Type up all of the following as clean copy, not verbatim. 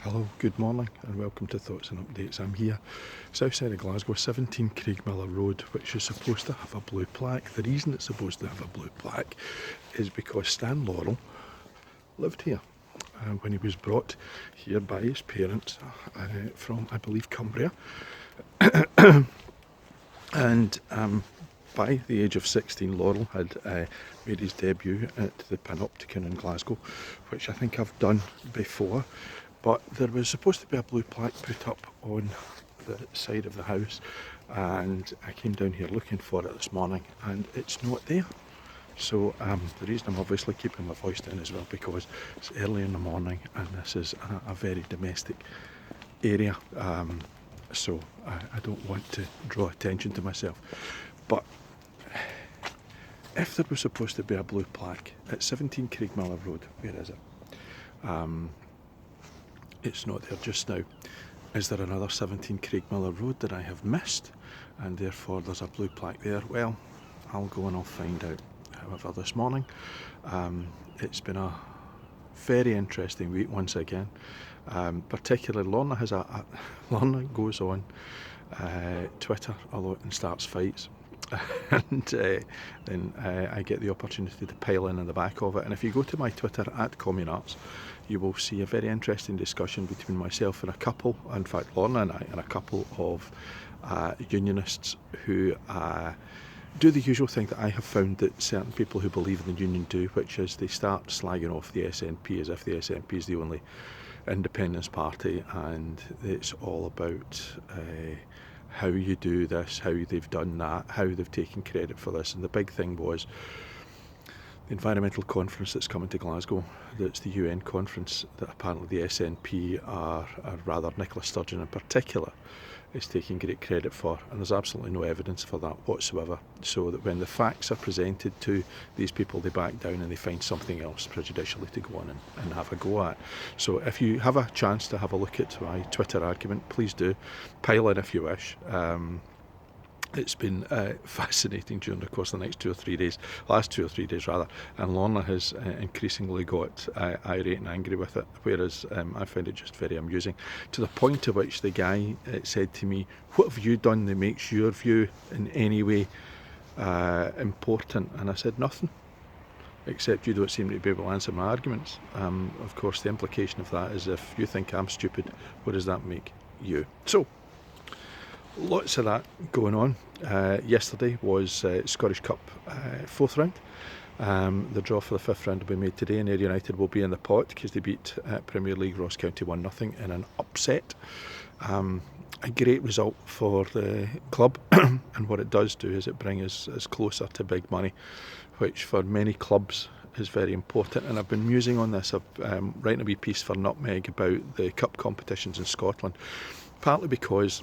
Hello, good morning and welcome to Thoughts and Updates. I'm here, south side of Glasgow, 17 Craigmillar Road, which is supposed to have a blue plaque. The reason it's supposed to have a blue plaque is because Stan Laurel lived here when he was brought here by his parents from, I believe, Cumbria. And by the age of 16, Laurel had made his debut at the Panopticon in Glasgow, which I think I've done before. But there was supposed to be a blue plaque put up on the side of the house, and I came down here looking for it this morning, and it's not there. So the reason I'm obviously keeping my voice down as well, because it's early in the morning and this is a very domestic area. So I don't want to draw attention to myself. But if there was supposed to be a blue plaque at 17 Craigmillar Road, where is it? It's not there just now. Is there another 17 Craigmillar Road that I have missed and therefore there's a blue plaque there? Well, I'll go and I'll find out. However, this morning it's been a very interesting week once again. Particularly Lorna Lorna goes on Twitter a lot and starts fights. And then I get the opportunity to pile in the back of it. And if you go to my Twitter at Communarts, you will see a very interesting discussion between myself and a couple, in fact Lorna and I, and a couple of unionists who do the usual thing that I have found that certain people who believe in the union do, which is they start slagging off the SNP as if the SNP is the only independence party, and it's all about how you do this, how they've done that, how they've taken credit for this. And the big thing was the environmental conference that's coming to Glasgow, that's the UN conference that apparently the SNP are rather Nicola Sturgeon in particular, is taking great credit for, and there's absolutely no evidence for that whatsoever. So that when the facts are presented to these people, they back down and they find something else prejudicially to go on and have a go at. So if you have a chance to have a look at my Twitter argument, please do. Pile in if you wish. It's been fascinating during the course of the last 2 or 3 days rather, and Lorna has increasingly got irate and angry with it, whereas I find it just very amusing, to the point to which the guy said to me, "What have you done that makes your view in any way important?" And I said, "Nothing, except you don't seem to be able to answer my arguments." Of course, the implication of that is if you think I'm stupid, what does that make you? So lots of that going on. Yesterday was Scottish Cup 4th round. The draw for the 5th round will be made today, and Ayr United will be in the pot because they beat Premier League Ross County 1-0 in an upset. A great result for the club, and what it does do is it brings us closer to big money, which for many clubs is very important. And I've been musing on this. I'm writing a wee piece for Nutmeg about the cup competitions in Scotland, partly because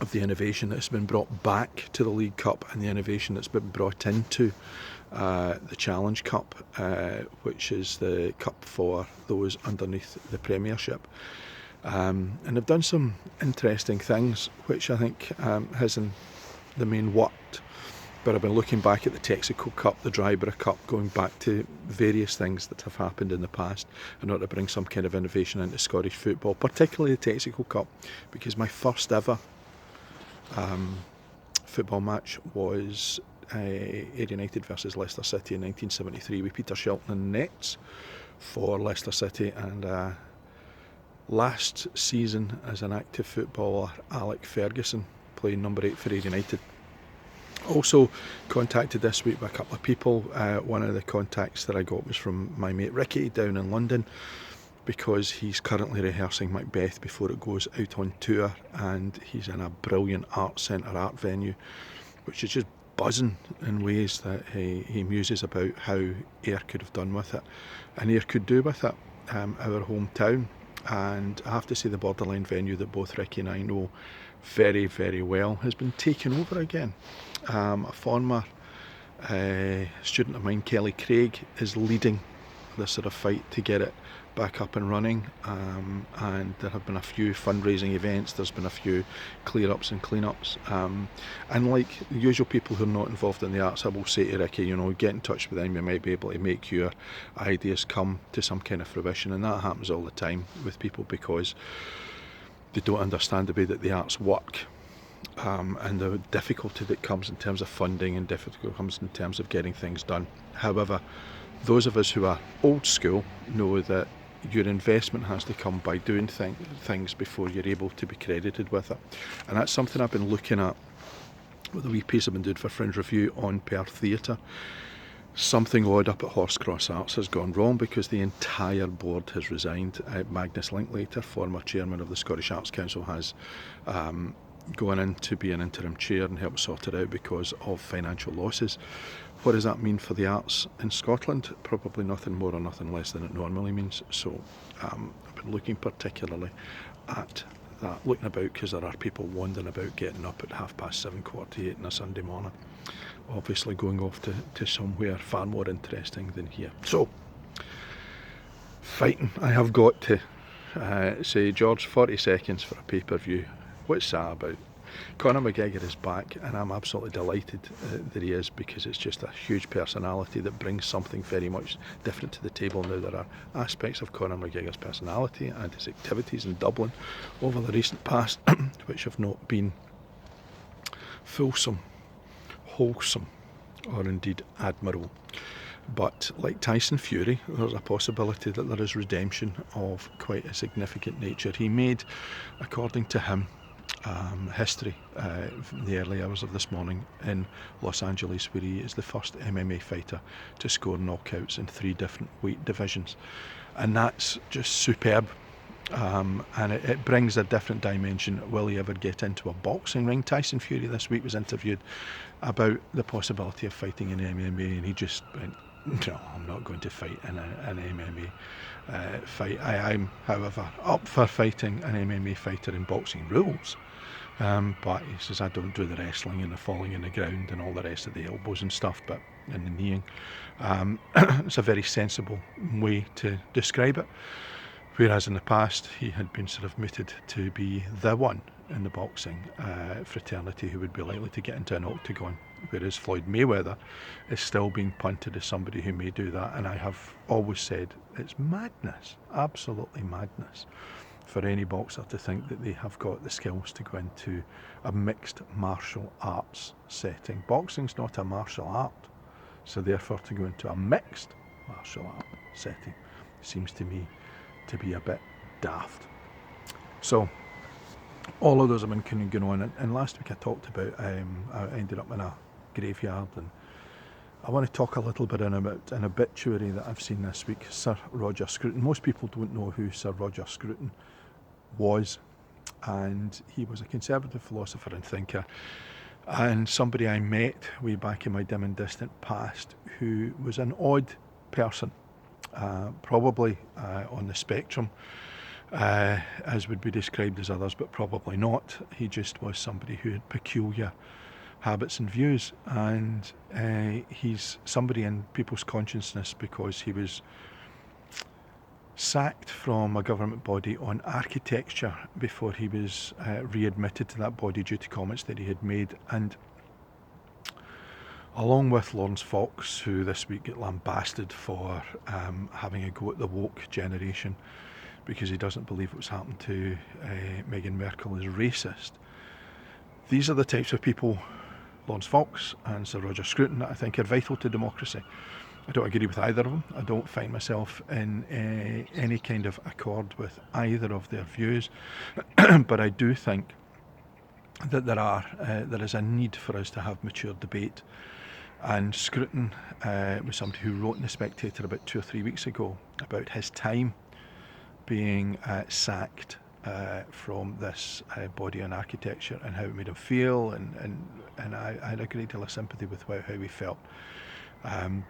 of the innovation that's been brought back to the League Cup and the innovation that's been brought into the Challenge Cup, which is the cup for those underneath the Premiership. And they've done some interesting things, which I think hasn't the main worked. But I've been looking back at the Texaco Cup, the Dryborough Cup, going back to various things that have happened in the past in order to bring some kind of innovation into Scottish football, particularly the Texaco Cup, because my first ever football match was Ayr United versus Leicester City in 1973 with Peter Shilton in nets for Leicester City, and last season as an active footballer, Alec Ferguson, playing number 8 for Ayr United. Also contacted this week by a couple of people. One of the contacts that I got was from my mate Ricky down in London, because he's currently rehearsing Macbeth before it goes out on tour, and he's in a brilliant art centre, art venue, which is just buzzing in ways that he muses about how Ayr could have done with it, and Ayr could do with it. Our hometown, and I have to say the Borderline venue that both Ricky and I know very, very well has been taken over again. A former student of mine, Kelly Craig, is leading this sort of fight to get it back up and running, and there have been a few fundraising events, there's been a few clear-ups and clean-ups, and like the usual people who are not involved in the arts, I will say to Ricky, get in touch with them, you might be able to make your ideas come to some kind of fruition, and that happens all the time with people because they don't understand the way that the arts work. And the difficulty that comes in terms of funding and difficulty comes in terms of getting things done. However, those of us who are old school know that your investment has to come by doing things before you're able to be credited with it. And that's something I've been looking at with a wee piece I've been doing for Fringe Review on Perth Theatre. Something odd up at Horsecross Arts has gone wrong because the entire board has resigned. Magnus Linklater, former chairman of the Scottish Arts Council, has gone in to be an interim chair and help sort it out because of financial losses. What does that mean for the arts in Scotland? Probably nothing more or nothing less than it normally means. So I've been looking particularly at that, looking about, because there are people wandering about getting up at 7:30, 7:45 on a Sunday morning, obviously going off to somewhere far more interesting than here. So, fighting. I have got to say, George, 40 seconds for a pay-per-view. What's that about? Conor McGregor is back, and I'm absolutely delighted that he is, because it's just a huge personality that brings something very much different to the table. Now, there are aspects of Conor McGregor's personality and his activities in Dublin over the recent past which have not been fulsome, wholesome, or indeed admirable. But like Tyson Fury, there's a possibility that there is redemption of quite a significant nature. He made, according to him, history in the early hours of this morning in Los Angeles, where he is the first MMA fighter to score knockouts in 3 different weight divisions, and that's just superb. And it brings a different dimension. Will he ever get into a boxing ring? Tyson Fury this week was interviewed about the possibility of fighting in MMA, and he just went, no, I'm not going to fight in an MMA fight. I'm, however, up for fighting an MMA fighter in boxing rules. But he says, I don't do the wrestling and the falling in the ground and all the rest of the elbows and stuff, but in the kneeing. It's a very sensible way to describe it. Whereas in the past, he had been sort of mooted to be the one in the boxing fraternity who would be likely to get into an octagon, whereas Floyd Mayweather is still being punted as somebody who may do that. And I have always said it's madness, absolutely madness, for any boxer to think that they have got the skills to go into a mixed martial arts setting. Boxing's not a martial art, so therefore to go into a mixed martial art setting seems to me to be a bit daft. So all of those have been kind of going on, and last week I talked about I ended up in a graveyard, and I want to talk a little bit about an obituary that I've seen this week. Sir Roger Scruton. Most people don't know who Sir Roger Scruton was, and he was a conservative philosopher and thinker, and somebody I met way back in my dim and distant past who was an odd person, probably on the spectrum, as would be described as others, but probably not. He just was somebody who had peculiar habits and views, and he's somebody in people's consciousness because he was sacked from a government body on architecture before he was readmitted to that body due to comments that he had made. And along with Lawrence Fox, who this week got lambasted for having a go at the woke generation because he doesn't believe what's happened to Meghan Markle is racist. These are the types of people, Lawrence Fox and Sir Roger Scruton, that I think are vital to democracy. I don't agree with either of them. I don't find myself in any kind of accord with either of their views, but I do think that there is a need for us to have mature debate. And Scruton was somebody who wrote in The Spectator about 2 or 3 weeks ago about his time being sacked from this body on architecture and how it made him feel, and I had a great deal of sympathy with how he felt.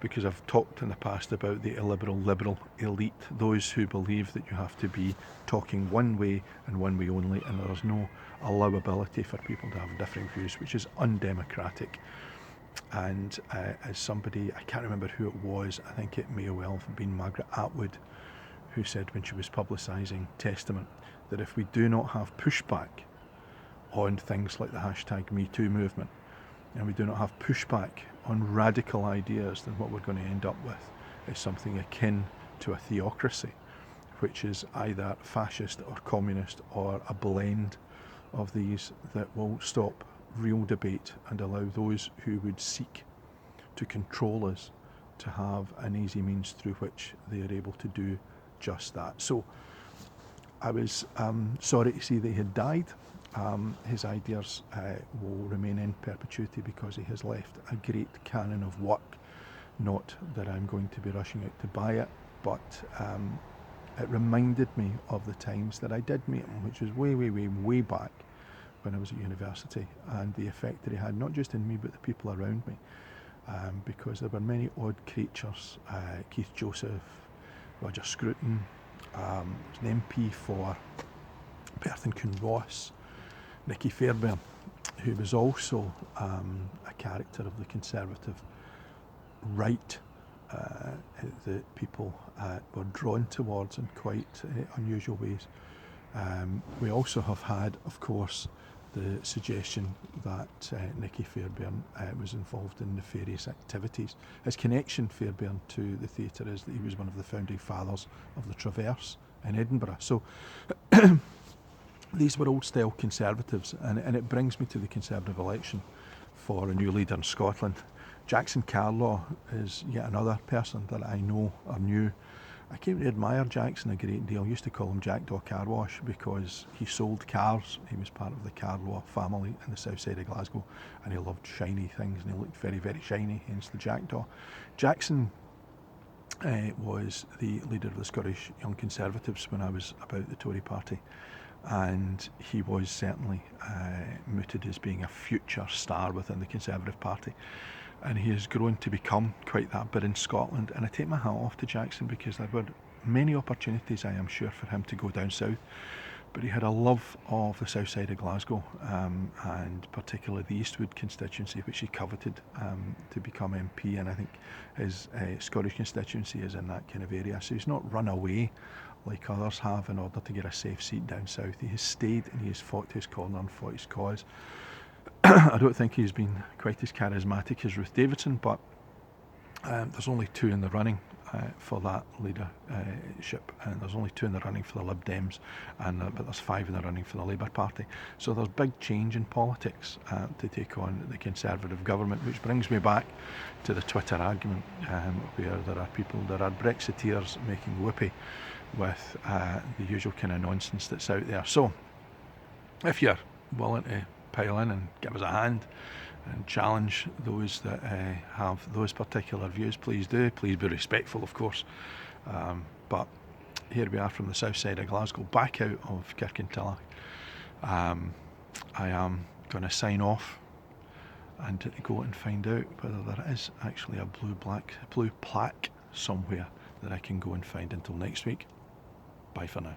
Because I've talked in the past about the illiberal liberal elite, those who believe that you have to be talking one way and one way only, and there's no allowability for people to have differing views, which is undemocratic. And as somebody, I can't remember who it was, I think it may well have been Margaret Atwood, who said when she was publicising Testament that if we do not have pushback on things like the hashtag #MeToo movement, and we do not have pushback on radical ideas, then what we're going to end up with is something akin to a theocracy, which is either fascist or communist or a blend of these, that will stop real debate and allow those who would seek to control us to have an easy means through which they are able to do just that. So I was sorry to see that he had died. His ideas will remain in perpetuity because he has left a great canon of work. Not that I'm going to be rushing out to buy it, but it reminded me of the times that I did meet him, which was way back when I was at university, and the effect that he had, not just in me, but the people around me. Because there were many odd creatures, Keith Joseph, Roger Scruton, was an MP for Perth and Kinross, Nicky Fairbairn, who was also a character of the Conservative right that people were drawn towards in quite unusual ways. We also have had, of course, the suggestion that Nicky Fairbairn was involved in nefarious activities. His connection, Fairbairn, to the theatre is that he was one of the founding fathers of the Traverse in Edinburgh. So these were old-style Conservatives, and it brings me to the Conservative election for a new leader in Scotland. Jackson Carlaw is yet another person that I know or knew. I came to admire Jackson a great deal. I used to call him Jackdaw Carwash because he sold cars. He was part of the Carlaw family in the south side of Glasgow, and he loved shiny things, and he looked very shiny, hence the Jackdaw. Jackson was the leader of the Scottish Young Conservatives when I was about the Tory party, and he was certainly mooted as being a future star within the Conservative party. And he has grown to become quite that bit in Scotland, and I take my hat off to Jackson because there were many opportunities, I am sure, for him to go down south, but he had a love of the south side of Glasgow, and particularly the Eastwood constituency, which he coveted to become MP, and I think his Scottish constituency is in that kind of area. So he's not run away like others have in order to get a safe seat down south. He has stayed and he has fought his corner and fought his cause. I don't think he's been quite as charismatic as Ruth Davidson, but there's only two in the running for that leadership, and there's only two in the running for the Lib Dems, but there's 5 in the running for the Labour Party. So there's big change in politics to take on the Conservative government, which brings me back to the Twitter argument, where there are Brexiteers making whoopee with the usual kind of nonsense that's out there. So if you're willing to pile in and give us a hand and challenge those that have those particular views, please do. Please be respectful, of course. But here we are from the south side of Glasgow, back out of Kirkintilloch. I am going to sign off and go and find out whether there is actually a blue plaque somewhere that I can go and find. Until next week, bye for now.